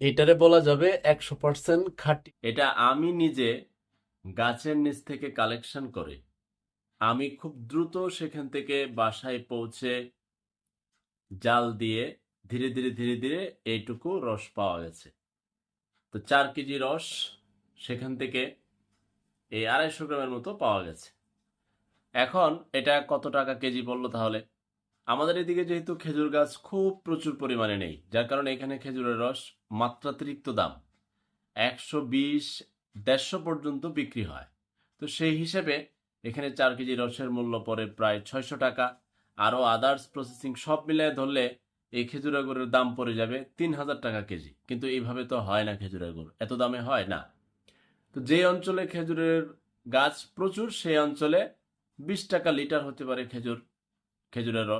এটারে বলা যাবে 100% খাঁটি। এটা আমি নিজে গাছের নিচ থেকে কালেকশন করে আমি খুব দ্রুত সেখান থেকে বাসায় পৌঁছে জাল দিয়ে ধীরে ধীরে ধীরে ধীরে এইটুকু রস পাওয়া গেছে। তো 4 কেজি রস সেখান থেকে এই 250 গ্রামের মতো পাওয়া গেছে। এখন এটা কত টাকা কেজি বললো তাহলে? আমাদের এদিকে যেহেতু খেজুর গাছ খুব প্রচুর পরিমাণে নেই, যার কারণে এখানে খেজুরের রস মাত্রাতিরিক্ত দাম 120 150 পর্যন্ত বিক্রি হয়। তো সেই হিসেবে এখানে 4 কেজি রসের মূল্য পড়ে প্রায় 600 টাকা। আরও আদার্স প্রসেসিং সব মিলিয়ে ধরলে এই খেজুরের গুড়ের দাম পড়ে যাবে 3000 টাকা কেজি। কিন্তু এইভাবে তো হয় না, খেজুরের গুড় এত দামে হয় না। তো যে অঞ্চলে খেজুরের গাছ প্রচুর সেই অঞ্চলে 20 টাকা লিটার হতে পারে খেজুরের রস।